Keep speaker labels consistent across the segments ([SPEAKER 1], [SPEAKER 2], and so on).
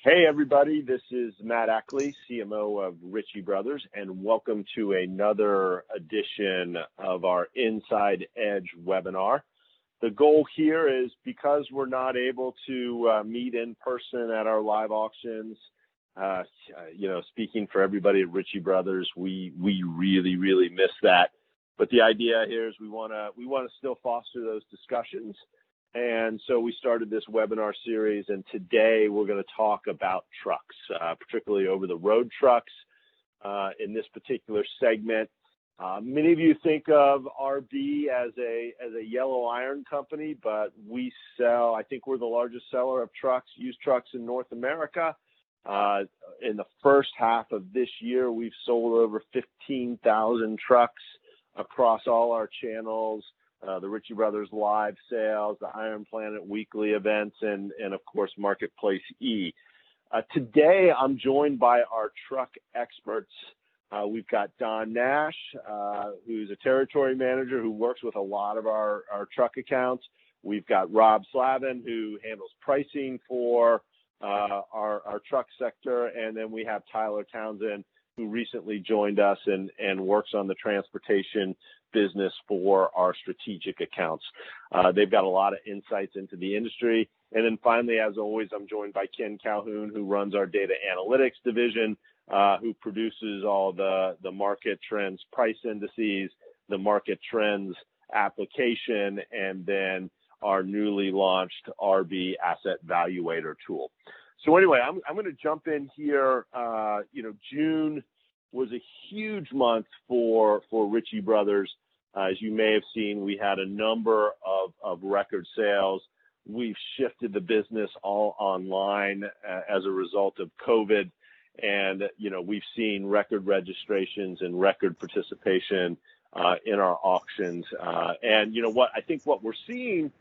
[SPEAKER 1] Hey, everybody. This is Matt Ackley, CMO of Ritchie Bros, and welcome to another edition of our Inside Edge webinar. The goal here is, because we're not able to meet in person at our live auctions, speaking for everybody at Ritchie Bros, we really miss that. But the idea here is we want to still foster those discussions. And so we started this webinar series, and today we're going to talk about trucks, particularly over-the-road trucks in this particular segment. Many of you think of RB as a yellow iron company, but I think we're the largest seller of trucks, used trucks in North America. In the first half of this year, we've sold over 15,000 trucks across all our channels. The Ritchie Bros live sales, the Iron Planet weekly events, and of course, Marketplace E. Today, I'm joined by our truck experts. We've got Don Nash, who's a territory manager who works with a lot of our truck accounts. We've got Rob Slavin, who handles pricing for our truck sector. And then we have Tyler Townshend, who recently joined us and works on the transportation business for our strategic accounts. They've got a lot of insights into the industry. And then finally, as always, I'm joined by Ken Calhoun, who runs our data analytics division, who produces all the market trends, price indices, the market trends application, and then our newly launched RB Asset Valuator tool. So anyway, I'm going to jump in here. June was a huge month for Ritchie Bros. As you may have seen, we had a number of record sales. We've shifted the business all online as a result of COVID. And, we've seen record registrations and record participation in our auctions. And I think what we're seeing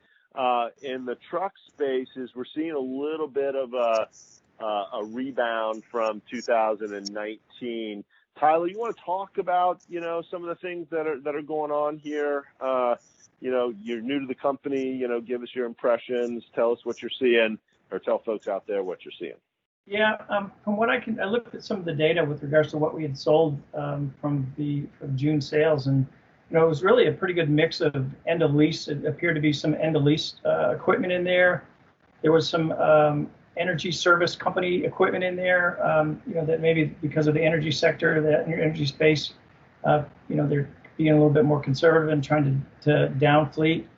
[SPEAKER 1] in the truck space is we're seeing a little bit of a rebound from 2019. Tyler, you want to talk about, some of the things that are going on here? You're new to the company, give us your impressions, tell us what you're seeing, or tell folks out there what you're seeing.
[SPEAKER 2] Yeah, from what I looked at some of the data with regards to what we had sold from June sales, and it was really a pretty good mix of end of lease. It appeared to be some end of lease equipment in there. There was some energy service company equipment in there, that maybe because of the energy sector, the energy space, they're being a little bit more conservative and trying to down fleet.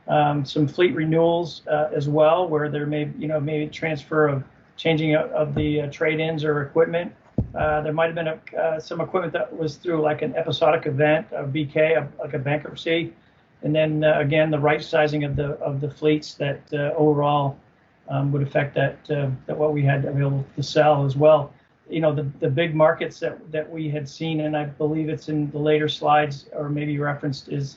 [SPEAKER 2] Some fleet renewals as well, where there maybe transfer of changing of the trade-ins or equipment. There might have been some equipment that was through like an episodic event, a BK, like a bankruptcy, and then again the right sizing of the fleets that overall would affect that what we had available to sell as well. The big markets that we had seen, and I believe it's in the later slides or maybe referenced, is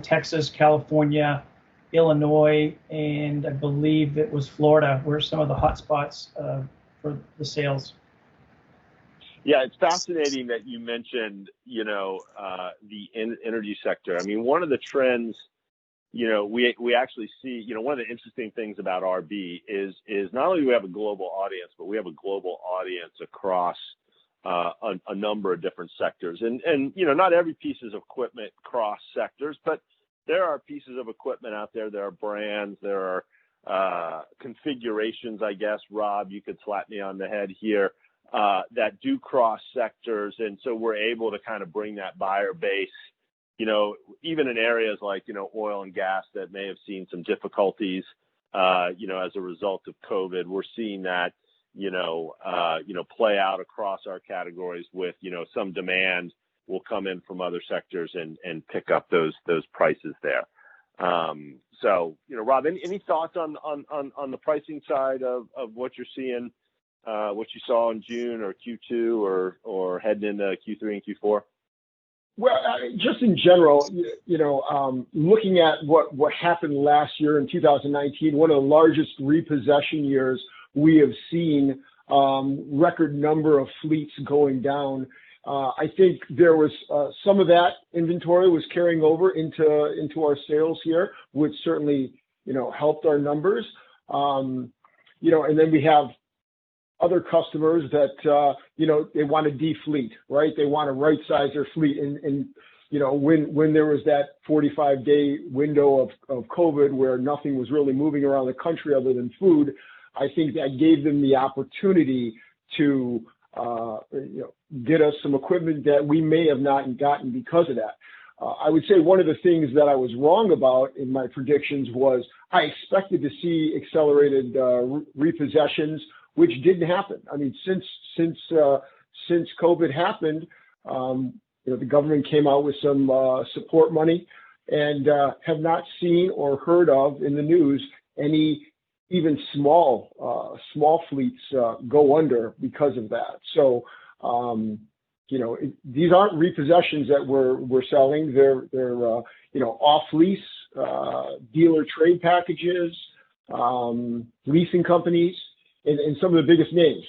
[SPEAKER 2] Texas, California, Illinois, and I believe it was Florida, were some of the hot spots for the sales.
[SPEAKER 1] Yeah, it's fascinating that you mentioned, the energy sector. I mean, one of the trends, we actually see, one of the interesting things about RB is not only do we have a global audience, but we have a global audience across a number of different sectors. And not every piece of equipment cross sectors, but there are pieces of equipment out there. There are brands. There are configurations, I guess. Rob, you could slap me on the head here, that do cross sectors. And so we're able to kind of bring that buyer base, even in areas like, oil and gas that may have seen some difficulties, as a result of COVID. We're seeing that, play out across our categories with, some demand will come in from other sectors and pick up those prices there. So, Rob, any thoughts on the pricing side of what you're seeing, what you saw in June or Q2 or heading into Q3 and Q4?
[SPEAKER 3] Well, just in general, looking at what happened last year in 2019, one of the largest repossession years we have seen, record number of fleets going down. I think there was some of that inventory was carrying over into our sales here, which certainly helped our numbers. And then we have other customers that, they want to defleet, right? They want to right size their fleet. And when there was that 45-day window of COVID where nothing was really moving around the country other than food, I think that gave them the opportunity to, get us some equipment that we may have not gotten because of that. I would say one of the things that I was wrong about in my predictions was I expected to see accelerated repossessions, which didn't happen. I mean, since COVID happened, the government came out with some support money, and have not seen or heard of in the news any even small fleets go under because of that. So, these aren't repossessions that we're selling. They're off lease, dealer trade packages, leasing companies, and some of the biggest names.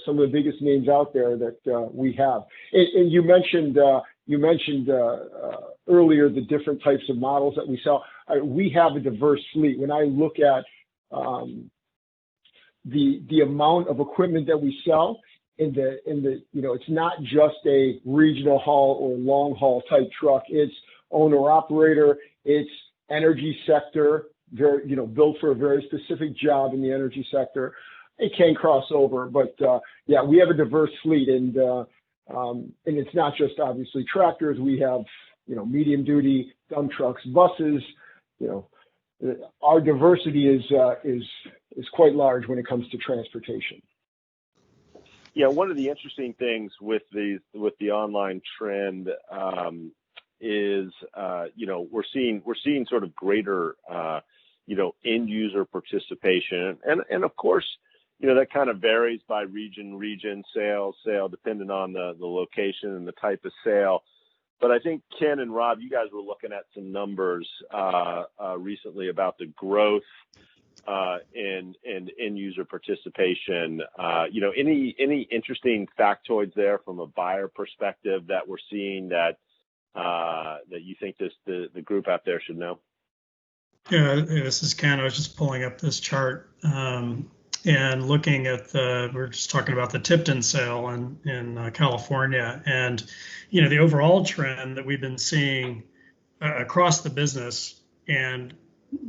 [SPEAKER 3] Some of the biggest names out there that we have. And you mentioned earlier the different types of models that we sell. We have a diverse fleet. When I look at the amount of equipment that we sell, it's not just a regional haul or long haul type truck. It's owner operator. It's energy sector. Built for a very specific job in the energy sector. It can cross over, but we have a diverse fleet, and it's not just obviously tractors. We have medium duty dump trucks, buses. Our diversity is quite large when it comes to transportation.
[SPEAKER 1] Yeah, one of the interesting things with the online trend is we're seeing sort of greater end user participation, and of course that kind of varies by region, sale, depending on the location and the type of sale. But I think Ken and Rob, you guys were looking at some numbers recently about the growth in end user participation. Any interesting factoids there from a buyer perspective that we're seeing that you think the group out there should know?
[SPEAKER 4] Yeah, this is Ken. I was just pulling up this chart and looking at we're just talking about the Tipton sale in California, and the overall trend that we've been seeing across the business and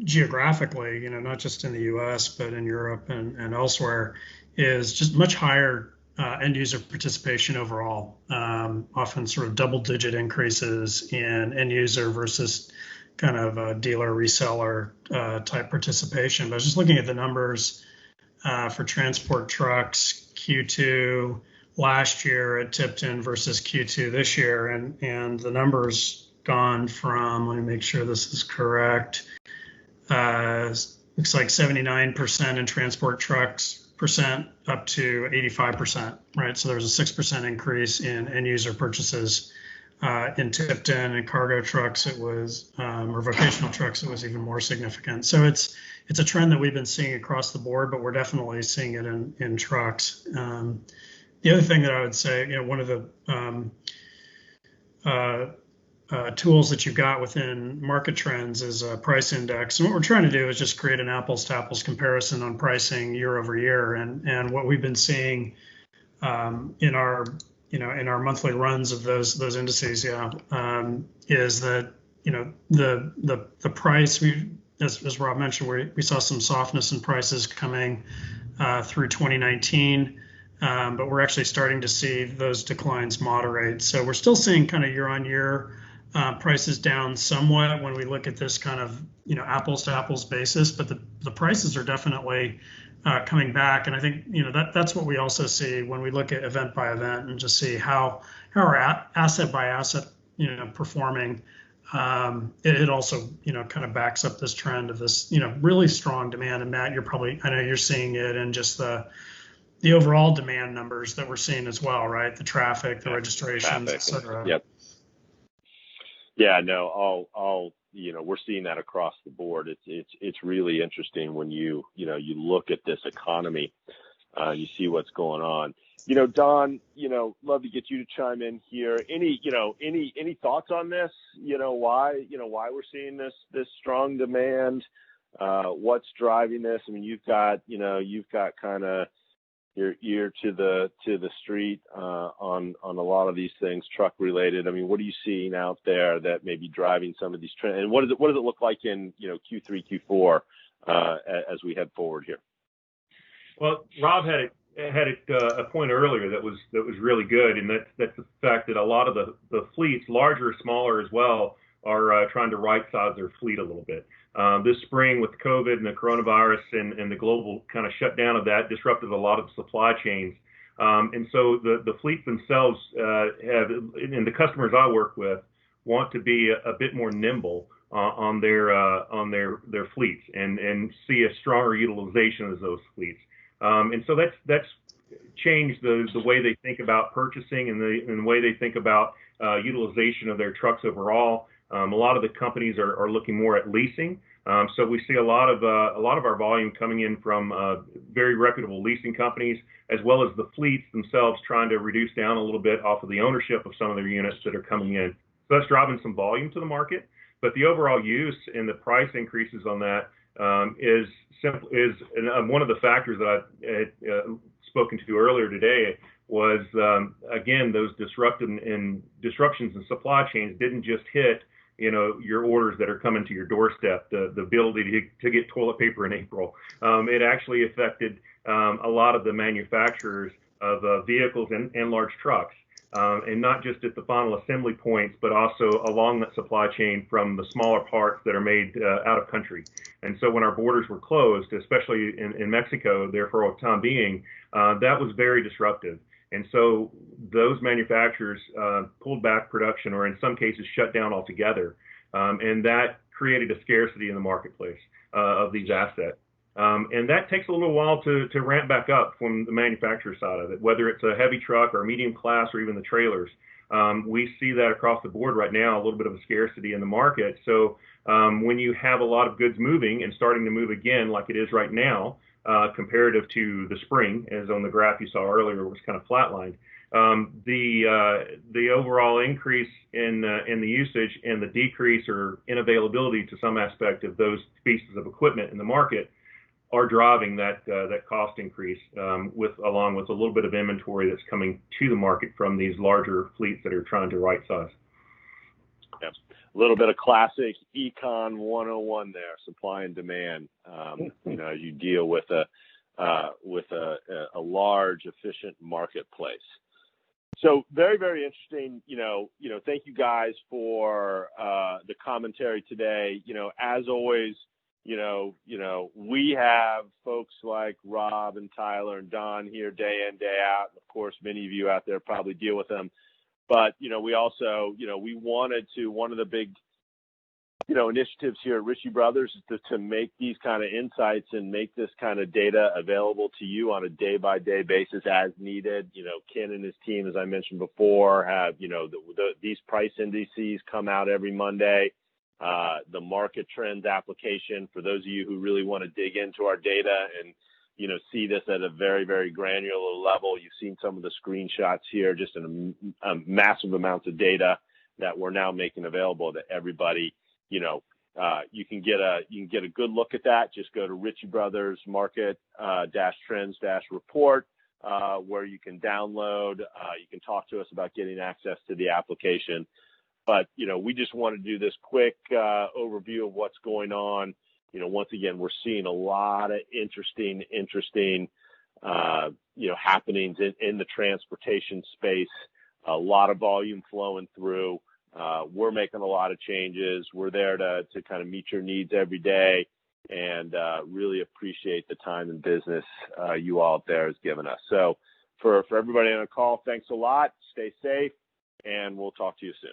[SPEAKER 4] geographically, not just in the U.S. but in Europe and elsewhere, is just much higher end user participation overall. Often sort of double-digit increases in end user versus kind of a dealer reseller type participation. But I was just looking at the numbers for transport trucks Q2 last year at Tipton versus Q2 this year, and the numbers gone from, let me make sure this is correct, looks like 79% in transport trucks percent up to 85%, right? So there was a 6% increase in end user purchases in Tipton, and cargo trucks it was, or vocational trucks, it was even more significant. So it's a trend that we've been seeing across the board, but we're definitely seeing it in trucks. The other thing that I would say, one of the tools that you've got within market trends is a price index. And what we're trying to do is just create an apples to apples comparison on pricing year over year. And what we've been seeing in our monthly runs of those indices, is that, the price, as Rob mentioned, we saw some softness in prices coming through 2019. But we're actually starting to see those declines moderate. So we're still seeing kind of year on year prices down somewhat when we look at this kind of apples to apples basis, but the prices are definitely coming back. And I think that's what we also see when we look at event by event and just see how our asset by asset performing. It also kind of backs up this trend of this really strong demand. And Matt, I know you're seeing it in just the overall demand numbers that we're seeing as well, right? The traffic, the registrations, et cetera.
[SPEAKER 1] Yep. Yeah, no, all we're seeing that across the board. It's really interesting when you look at this economy, you see what's going on. Don, love to get you to chime in here. Any thoughts on this? Why we're seeing this strong demand? What's driving this? I mean, you've got kind of your ear to the street on a lot of these things, truck related. I mean, what are you seeing out there that may be driving some of these trends? And what does it look like in Q3, Q4 as we head forward here?
[SPEAKER 5] Well, Rob had a point earlier that was really good, and that's the fact that a lot of the fleets, larger, smaller as well, are trying to right-size their fleet a little bit. This spring with COVID and the coronavirus and the global kind of shutdown of that disrupted a lot of supply chains. And so the fleets themselves and the customers I work with want to be a bit more nimble on their fleets and see a stronger utilization of those fleets. And so that's changed the way they think about purchasing and the way they think about utilization of their trucks overall. A lot of the companies are looking more at leasing. So we see a lot of our volume coming in from very reputable leasing companies, as well as the fleets themselves trying to reduce down a little bit off of the ownership of some of their units that are coming in. So that's driving some volume to the market. But the overall use and the price increases on that is one of the factors that I had spoken to earlier today was, again, those disruptions in supply chains didn't just hit your orders that are coming to your doorstep, the ability to get toilet paper in April. It actually affected a lot of the manufacturers of vehicles and large trucks, and not just at the final assembly points, but also along that supply chain from the smaller parts that are made out of country. And so when our borders were closed, especially in Mexico, there for a time being, that was very disruptive. And so those manufacturers pulled back production, or in some cases shut down altogether. And that created a scarcity in the marketplace of these assets. And that takes a little while to ramp back up from the manufacturer side of it, whether it's a heavy truck or medium class or even the trailers. We see that across the board right now, a little bit of a scarcity in the market. So when you have a lot of goods moving and starting to move again, like it is right now, comparative to the spring, as on the graph you saw earlier, was kind of flatlined. The overall increase in the usage and the decrease or inavailability to some aspect of those pieces of equipment in the market are driving that cost increase, along with a little bit of inventory that's coming to the market from these larger fleets that are trying to right size.
[SPEAKER 1] Yeah. A little bit of classic econ 101 there, supply and demand. As you deal with a large, efficient marketplace. So very, very interesting. Thank you guys for the commentary today. As always, we have folks like Rob and Tyler and Don here day in, day out. And of course, many of you out there probably deal with them. But, we also, we wanted to, one of the big, initiatives here at Ritchie Bros is to make these kind of insights and make this kind of data available to you on a day-by-day basis as needed. Ken and his team, as I mentioned before, have, these price indices come out every Monday. The market trends application for those of you who really want to dig into our data and, see this at a very, very granular level. You've seen some of the screenshots here, just in a massive amounts of data that we're now making available to everybody. You can get a good look at that. Just go to Ritchie Bros Market Trends Report, where you can download. You can talk to us about getting access to the application. But we just want to do this quick overview of what's going on. Once again, we're seeing a lot of interesting happenings in the transportation space. A lot of volume flowing through. We're making a lot of changes. We're there to kind of meet your needs every day, and really appreciate the time and business you all out there has given us. So for everybody on the call, thanks a lot. Stay safe, and we'll talk to you soon.